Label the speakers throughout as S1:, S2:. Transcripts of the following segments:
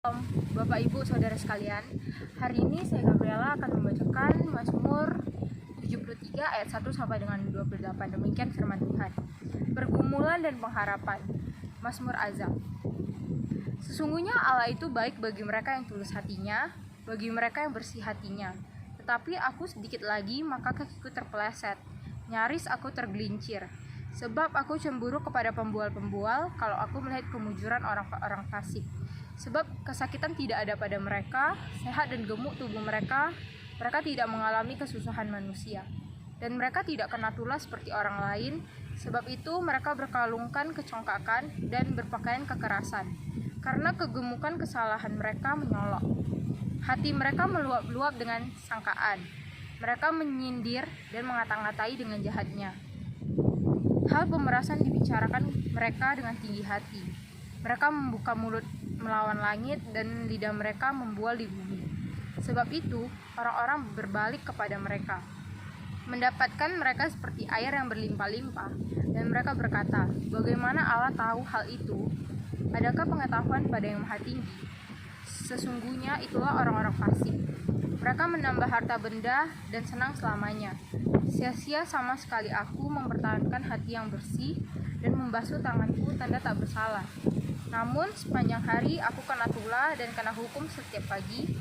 S1: Bapak Ibu Saudara sekalian, hari ini saya Gabriela akan membacakan Mazmur 73 ayat 1 sampai dengan 28. Demikian firman Tuhan. Pergumulan dan pengharapan. Mazmur Azam. Sesungguhnya Allah itu baik bagi mereka yang tulus hatinya, bagi mereka yang bersih hatinya. Tetapi aku sedikit lagi maka kakiku terpeleset, nyaris aku tergelincir. Sebab aku cemburu kepada pembual-pembual kalau aku melihat kemujuran orang-orang fasik. Sebab kesakitan tidak ada pada mereka, sehat dan gemuk tubuh mereka, mereka tidak mengalami kesusahan manusia. Dan mereka tidak kena tulah seperti orang lain, sebab itu mereka berkalungkan kecongkakan dan berpakaian kekerasan. Karena kegemukan kesalahan mereka menyolok. Hati mereka meluap-luap dengan sangkaan. Mereka menyindir dan mengata-ngatai dengan jahatnya. Hal pemerasan dibicarakan mereka dengan tinggi hati. Mereka membuka mulut melawan langit dan lidah mereka membual di bumi. Sebab itu, orang-orang berbalik kepada mereka, mendapatkan mereka seperti air yang berlimpah-limpah, dan mereka berkata, bagaimana Allah tahu hal itu? Adakah pengetahuan pada yang maha tinggi? Sesungguhnya itulah orang-orang fasik. Mereka menambah harta benda dan senang selamanya. Sia-sia sama sekali aku mempertahankan hati yang bersih dan membasuh tanganku tanda tak bersalah. Namun sepanjang hari aku kena tulah dan kena hukum setiap pagi.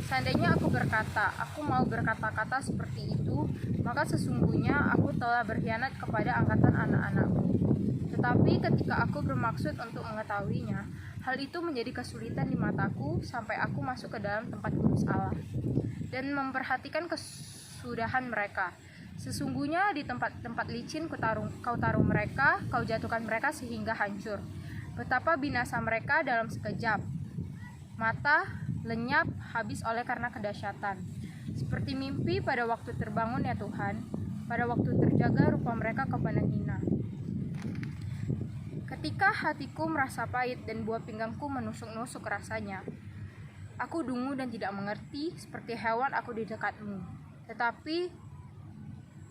S1: Seandainya aku berkata, aku mau berkata-kata seperti itu, maka sesungguhnya aku telah berkhianat kepada angkatan anak-anakku. Tetapi ketika aku bermaksud untuk mengetahuinya, hal itu menjadi kesulitan di mataku sampai aku masuk ke dalam tempat kudus Allah dan memperhatikan kesudahan mereka. Sesungguhnya di tempat-tempat licin kau taruh mereka, kau jatuhkan mereka sehingga hancur. Betapa binasa mereka dalam sekejap. Mata lenyap habis oleh karena kedahsyatan. Seperti mimpi pada waktu terbangun ya Tuhan, pada waktu terjaga rupa mereka kepandang hina. Ketika hatiku merasa pahit dan buah pinggangku menusuk-nusuk rasanya, aku dungu dan tidak mengerti, seperti hewan aku di dekatmu. Tetapi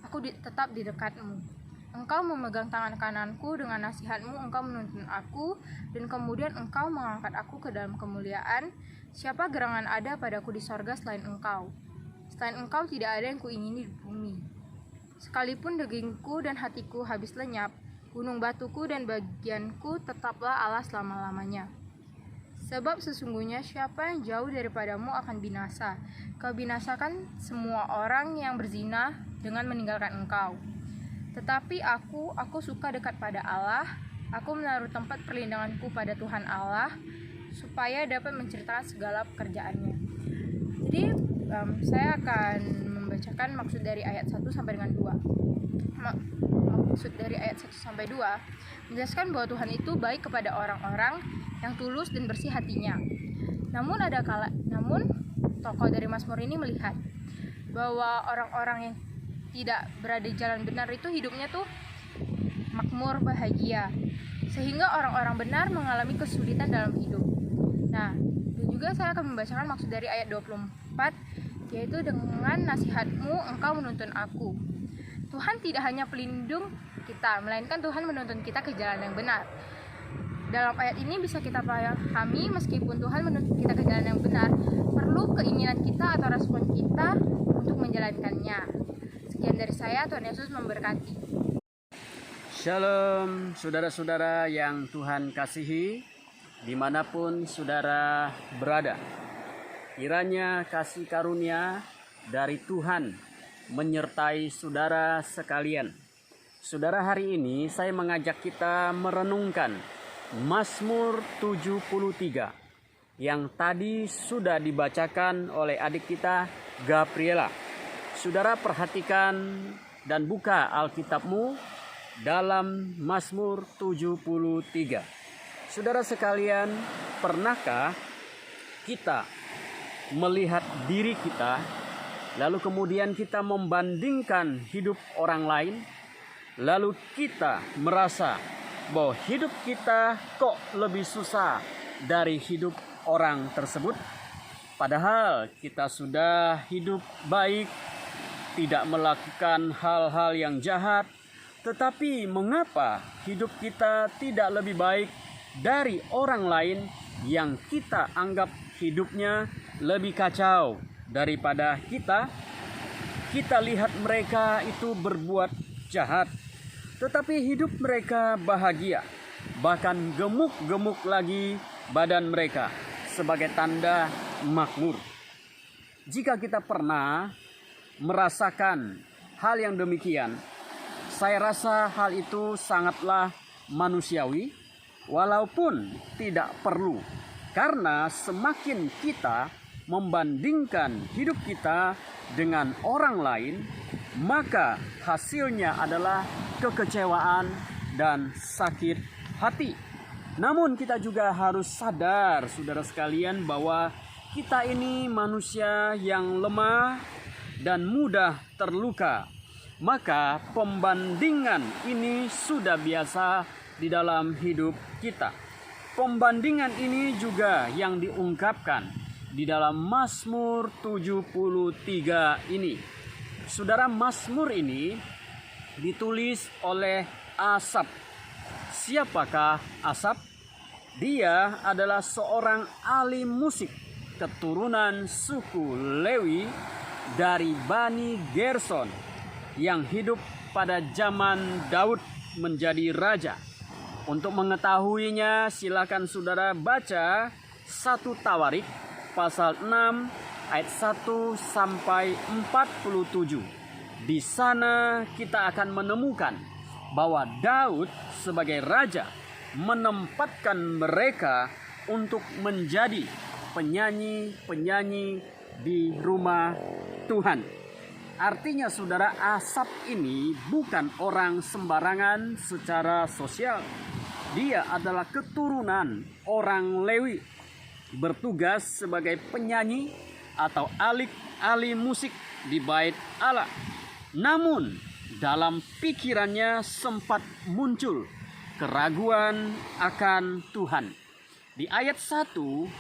S1: aku tetap di dekatmu. Engkau memegang tangan kananku, dengan nasihatmu engkau menuntun aku, dan kemudian engkau mengangkat aku ke dalam kemuliaan. Siapa gerangan ada padaku di sorga selain engkau? Selain engkau tidak ada yang kuingini di bumi. Sekalipun dagingku dan hatiku habis lenyap, gunung batuku dan bagianku tetaplah Allah selama-lamanya. Sebab sesungguhnya siapa yang jauh daripadamu akan binasa. Kau binasakan semua orang yang berzina dengan meninggalkan engkau. Tetapi aku suka dekat pada Allah. Aku menaruh tempat perlindunganku pada Tuhan Allah, supaya dapat menceritakan segala pekerjaannya. Jadi saya akan membacakan maksud dari ayat 1 sampai dengan 2. Maksud dari ayat 1 sampai 2 menjelaskan bahwa Tuhan itu baik kepada orang-orang yang tulus dan bersih hatinya. Namun tokoh dari Mazmur ini melihat bahwa orang-orang yang tidak berada di jalan benar itu hidupnya tuh makmur, bahagia, sehingga orang-orang benar mengalami kesulitan dalam hidup. Nah, dan juga saya akan membacakan maksud dari ayat 24, yaitu dengan nasihatmu engkau menuntun aku. Tuhan tidak hanya pelindung kita, melainkan Tuhan menuntun kita ke jalan yang benar. Dalam ayat ini bisa kita pahami, meskipun Tuhan menuntun kita ke jalan yang benar, perlu keinginan kita atau respon kita untuk menjalankannya. Sekian dari saya, Tuhan Yesus memberkati.
S2: Shalom saudara-saudara yang Tuhan kasihi, dimanapun saudara berada. Kiranya kasih karunia dari Tuhan menyertai saudara sekalian. Saudara, hari ini saya mengajak kita merenungkan Mazmur 73 yang tadi sudah dibacakan oleh adik kita Gabriela. Saudara, perhatikan dan buka Alkitabmu dalam Mazmur 73. Saudara sekalian, pernahkah kita melihat diri kita, lalu kemudian kita membandingkan hidup orang lain, lalu kita merasa bahwa hidup kita kok lebih susah dari hidup orang tersebut? Padahal kita sudah hidup baik, tidak melakukan hal-hal yang jahat, tetapi mengapa hidup kita tidak lebih baik dari orang lain yang kita anggap hidupnya lebih kacau daripada kita lihat mereka itu berbuat jahat, tetapi hidup mereka bahagia, bahkan gemuk-gemuk lagi badan mereka sebagai tanda makmur. Jika kita pernah merasakan hal yang demikian, saya rasa hal itu sangatlah manusiawi, walaupun tidak perlu. Karena semakin kita membandingkan hidup kita dengan orang lain, maka hasilnya adalah kekecewaan dan sakit hati. Namun kita juga harus sadar, saudara sekalian, bahwa kita ini manusia yang lemah dan mudah terluka. Maka pembandingan ini sudah biasa di dalam hidup kita. Pembandingan ini juga yang diungkapkan di dalam Mazmur 73 ini. Saudara, Mazmur ini ditulis oleh Asaf. Siapakah Asaf? Dia adalah seorang ahli musik keturunan suku Lewi dari Bani Gerson yang hidup pada zaman Daud menjadi raja. Untuk mengetahuinya, silakan saudara baca 1 Tawarik pasal 6 ayat 1 sampai 47. Di sana kita akan menemukan bahwa Daud sebagai raja menempatkan mereka untuk menjadi penyanyi-penyanyi di rumah Tuhan. Artinya saudara, Asaf ini bukan orang sembarangan secara sosial. Dia adalah keturunan orang Lewi, bertugas sebagai penyanyi atau ahli musik di bait Allah. Namun dalam pikirannya sempat muncul keraguan akan Tuhan. Di ayat 1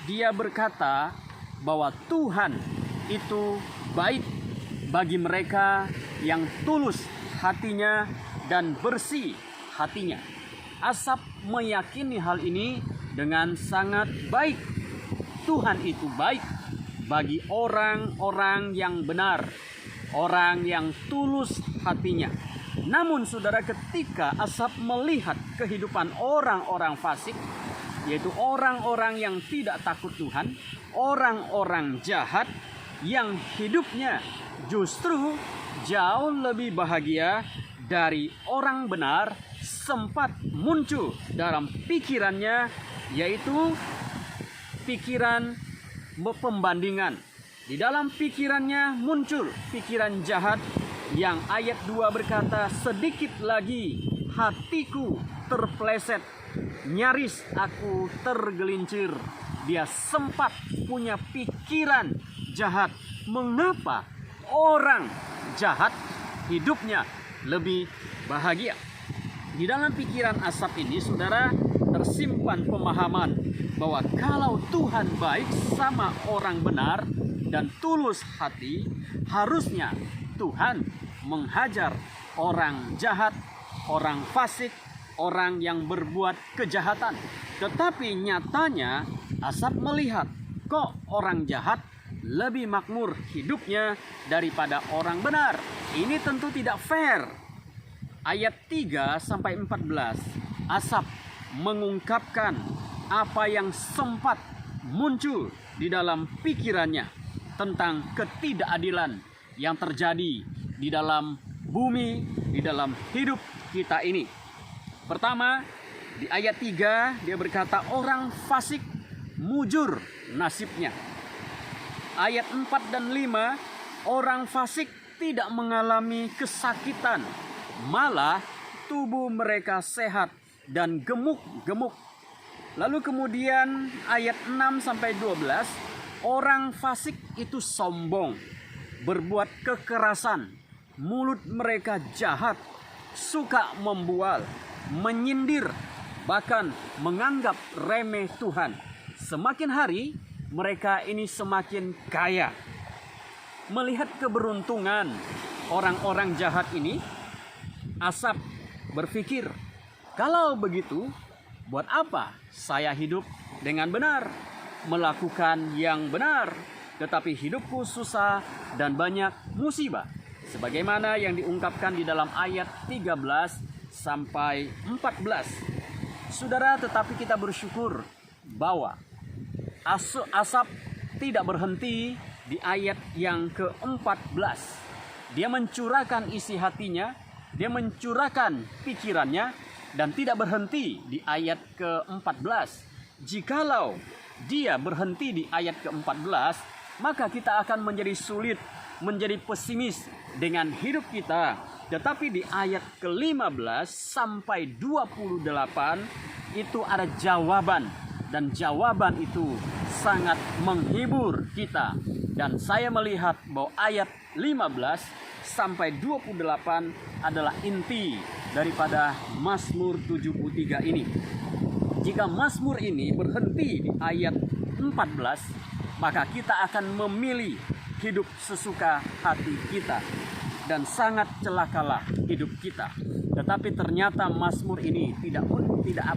S2: dia berkata bahwa Tuhan itu baik bagi mereka yang tulus hatinya dan bersih hatinya. Asaf meyakini hal ini dengan sangat baik. Tuhan itu baik bagi orang-orang yang benar, orang yang tulus hatinya. Namun saudara, ketika Asaf melihat kehidupan orang-orang fasik, yaitu orang-orang yang tidak takut Tuhan, orang-orang jahat yang hidupnya justru jauh lebih bahagia dari orang benar, sempat muncul dalam pikirannya, yaitu pikiran pembandingan. Di dalam pikirannya muncul pikiran jahat yang ayat 2 berkata, sedikit lagi hatiku terpeleset, nyaris aku tergelincir. Dia sempat punya pikiran jahat. Mengapa orang jahat hidupnya lebih bahagia? Di dalam pikiran Asaf ini, saudara, tersimpan pemahaman bahwa kalau Tuhan baik sama orang benar dan tulus hati, harusnya Tuhan menghajar orang jahat, orang fasik, orang yang berbuat kejahatan. Tetapi nyatanya Asaf melihat, kok orang jahat lebih makmur hidupnya daripada orang benar. Ini tentu tidak fair. Ayat 3 sampai 14, Asaf mengungkapkan apa yang sempat muncul di dalam pikirannya tentang ketidakadilan yang terjadi di dalam bumi, di dalam hidup kita ini. Pertama, di ayat 3 dia berkata, orang fasik mujur nasibnya. Ayat 4 dan 5, orang fasik tidak mengalami kesakitan, malah tubuh mereka sehat dan gemuk-gemuk. Lalu kemudian ayat 6 sampai 12, orang fasik itu sombong, berbuat kekerasan, mulut mereka jahat, suka membual, menyindir, bahkan menganggap remeh Tuhan. Semakin hari mereka ini semakin kaya. Melihat keberuntungan orang-orang jahat ini, Asaf berpikir, kalau begitu, buat apa saya hidup dengan benar, melakukan yang benar, tetapi hidupku susah dan banyak musibah. Sebagaimana yang diungkapkan di dalam ayat 13 sampai 14. Saudara, tetapi kita bersyukur bahwa Asap tidak berhenti di ayat yang ke-14. Dia mencurahkan isi hatinya, dia mencurahkan pikirannya, dan tidak berhenti di ayat ke-14. Jikalau dia berhenti di ayat ke-14, maka kita akan menjadi sulit, menjadi pesimis dengan hidup kita. Tetapi di ayat ke-15 sampai 28 itu ada jawaban. Dan jawaban itu sangat menghibur kita. Dan saya melihat bahwa ayat 15 sampai 28 adalah inti daripada Mazmur 73 ini. Jika Mazmur ini berhenti di ayat 14, maka kita akan memilih hidup sesuka hati kita. Dan sangat celakalah hidup kita. Tetapi ternyata Mazmur ini tidak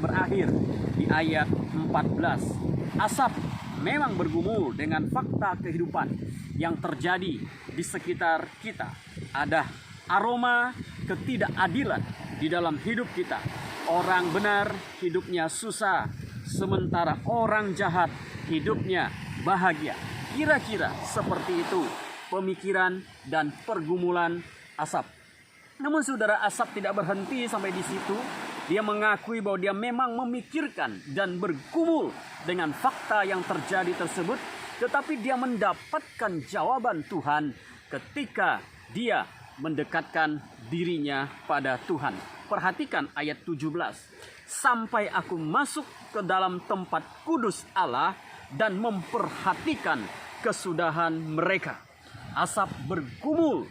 S2: berakhir di ayat 14. Asap memang bergumul dengan fakta kehidupan yang terjadi di sekitar kita. Ada aroma ketidakadilan di dalam hidup kita. Orang benar hidupnya susah, sementara orang jahat hidupnya bahagia. Kira-kira seperti itu pemikiran dan pergumulan Asap. Namun saudara, Asap tidak berhenti sampai di situ. Dia mengakui bahwa dia memang memikirkan dan bergumul dengan fakta yang terjadi tersebut. Tetapi dia mendapatkan jawaban Tuhan ketika dia mendekatkan dirinya pada Tuhan. Perhatikan ayat 17. Sampai aku masuk ke dalam tempat kudus Allah dan memperhatikan kesudahan mereka. Asap bergumul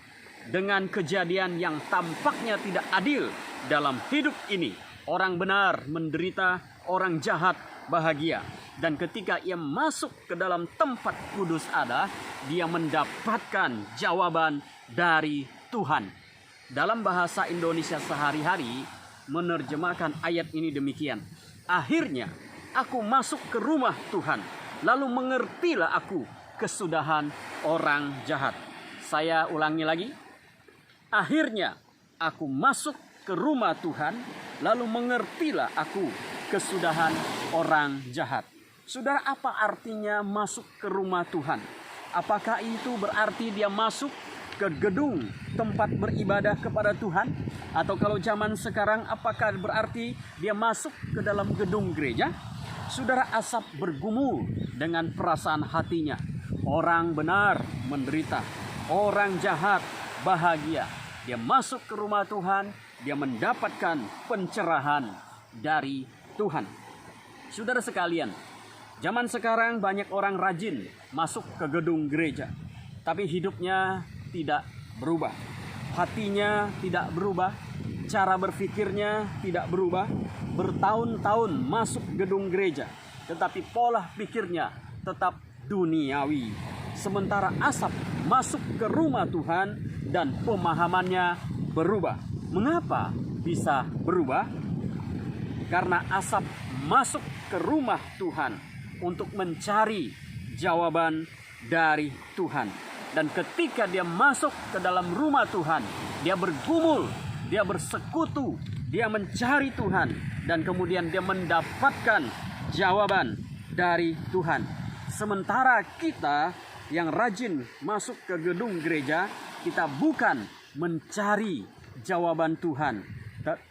S2: dengan kejadian yang tampaknya tidak adil dalam hidup ini. Orang benar menderita, orang jahat bahagia. Dan ketika ia masuk ke dalam tempat kudus Allah, dia mendapatkan jawaban dari Tuhan. Dalam bahasa Indonesia sehari-hari menerjemahkan ayat ini demikian. Akhirnya aku masuk ke rumah Tuhan, lalu mengertilah aku kesudahan orang jahat. Saya ulangi lagi. Akhirnya aku masuk ke rumah Tuhan, lalu mengertilah aku kesudahan orang jahat. Saudara, apa artinya masuk ke rumah Tuhan? Apakah itu berarti dia masuk ke gedung tempat beribadah kepada Tuhan? Atau kalau zaman sekarang, apakah berarti dia masuk ke dalam gedung gereja? Saudara, Asap bergumul dengan perasaan hatinya. Orang benar menderita, orang jahat bahagia. Dia masuk ke rumah Tuhan, dia mendapatkan pencerahan dari Tuhan. Saudara sekalian, zaman sekarang banyak orang rajin masuk ke gedung gereja, tapi hidupnya tidak berubah. Hatinya tidak berubah, cara berpikirnya tidak berubah. Bertahun-tahun masuk gedung gereja, tetapi pola pikirnya tetap duniawi. Sementara Asap masuk ke rumah Tuhan dan pemahamannya berubah. Mengapa bisa berubah? Karena Asap masuk ke rumah Tuhan untuk mencari jawaban dari Tuhan. Dan ketika dia masuk ke dalam rumah Tuhan, dia bergumul, dia bersekutu, dia mencari Tuhan, dan kemudian dia mendapatkan jawaban dari Tuhan. Sementara kita yang rajin masuk ke gedung gereja, kita bukan mencari jawaban Tuhan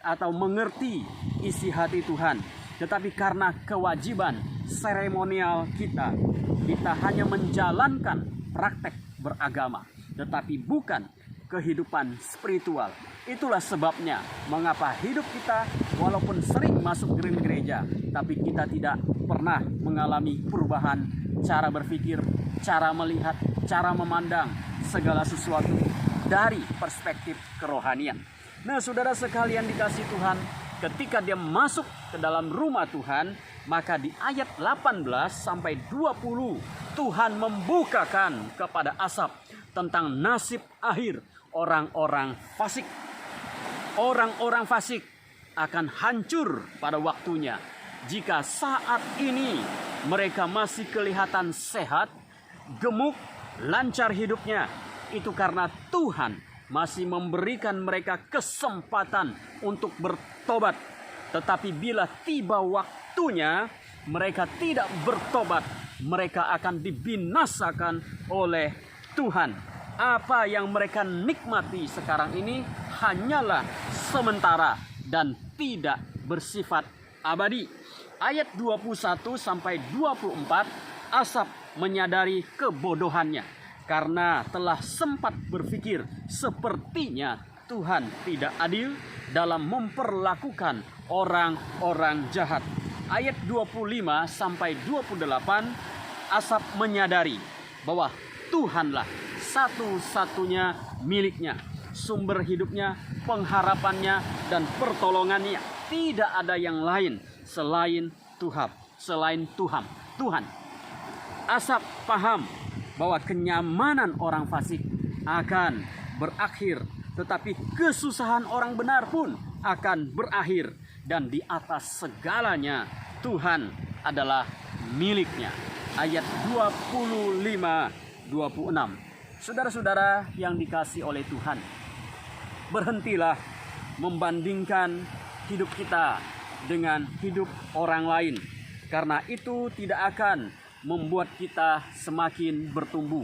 S2: atau mengerti isi hati Tuhan, tetapi karena kewajiban seremonial kita hanya menjalankan praktek beragama, tetapi bukan kehidupan spiritual. Itulah sebabnya mengapa hidup kita walaupun sering masuk gereja, tapi kita tidak pernah mengalami perubahan cara berpikir, cara melihat, cara memandang segala sesuatu dari perspektif kerohanian. Nah, saudara sekalian dikasih Tuhan, ketika dia masuk ke dalam rumah Tuhan, maka di ayat 18 sampai 20 Tuhan membukakan kepada Asap tentang nasib akhir orang-orang fasik. Orang-orang fasik akan hancur pada waktunya. jika saat ini mereka masih kelihatan sehat, gemuk, lancar hidupnya, itu karena Tuhan masih memberikan mereka kesempatan untuk bertobat. Tetapi bila tiba waktunya mereka tidak bertobat, mereka akan dibinasakan oleh Tuhan. Apa yang mereka nikmati sekarang ini hanyalah sementara dan tidak bersifat abadi. Ayat 21 sampai 24, Asap menyadari kebodohannya karena telah sempat berpikir sepertinya Tuhan tidak adil dalam memperlakukan orang-orang jahat. Ayat 25 sampai 28, Asap menyadari bahwa Tuhanlah satu-satunya miliknya, sumber hidupnya, pengharapannya, dan pertolongannya. Tidak ada yang lain selain Tuhan. Asap paham bahwa kenyamanan orang fasik akan berakhir, tetapi kesusahan orang benar pun akan berakhir. Dan di atas segalanya Tuhan adalah miliknya. Ayat 25-26. Saudara-saudara yang dikasihi oleh Tuhan, berhentilah membandingkan hidup kita dengan hidup orang lain, karena itu tidak akan membuat kita semakin bertumbuh.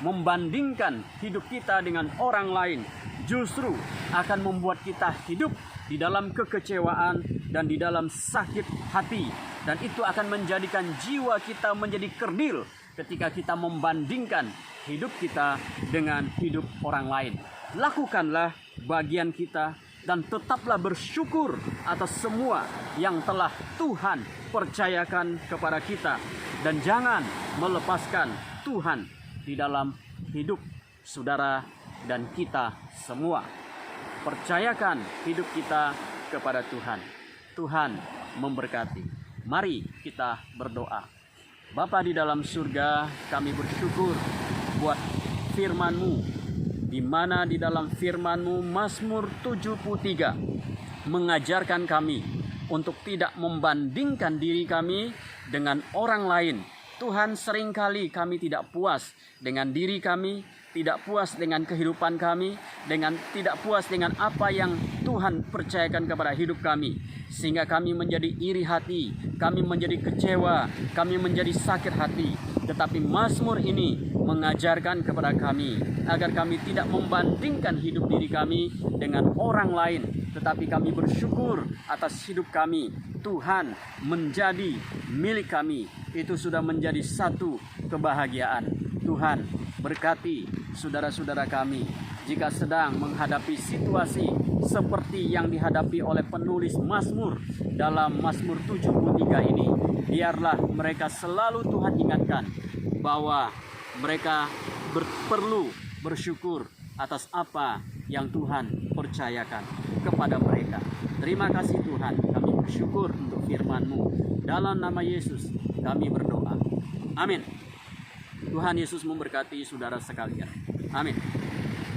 S2: Membandingkan hidup kita dengan orang lain justru akan membuat kita hidup di dalam kekecewaan dan di dalam sakit hati, dan itu akan menjadikan jiwa kita menjadi kerdil ketika kita membandingkan hidup kita dengan hidup orang lain. Lakukanlah bagian kita dan tetaplah bersyukur atas semua yang telah Tuhan percayakan kepada kita, dan jangan melepaskan Tuhan di dalam hidup saudara dan kita semua. Percayakan hidup kita kepada Tuhan. Tuhan memberkati. Mari kita berdoa. Bapa di dalam surga, kami bersyukur buat firman-Mu, di mana di dalam firman-Mu Mazmur 73 mengajarkan kami untuk tidak membandingkan diri kami dengan orang lain. Tuhan, seringkali kami tidak puas dengan diri kami, tidak puas dengan kehidupan kami, tidak puas dengan apa yang Tuhan percayakan kepada hidup kami, sehingga kami menjadi iri hati, kami menjadi kecewa, kami menjadi sakit hati. Tetapi Mazmur ini mengajarkan kepada kami agar kami tidak membandingkan hidup diri kami dengan orang lain, tetapi kami bersyukur atas hidup kami. Tuhan menjadi milik kami, itu sudah menjadi satu kebahagiaan. Tuhan berkati saudara-saudara kami jika sedang menghadapi situasi seperti yang dihadapi oleh penulis Mazmur dalam Mazmur 73 ini. Biarlah mereka selalu Tuhan ingatkan bahwa mereka perlu bersyukur atas apa yang Tuhan percayakan kepada mereka. Terima kasih Tuhan, kami bersyukur untuk firman-Mu. Dalam nama Yesus kami berdoa. Amin. Tuhan Yesus memberkati saudara sekalian. Amin.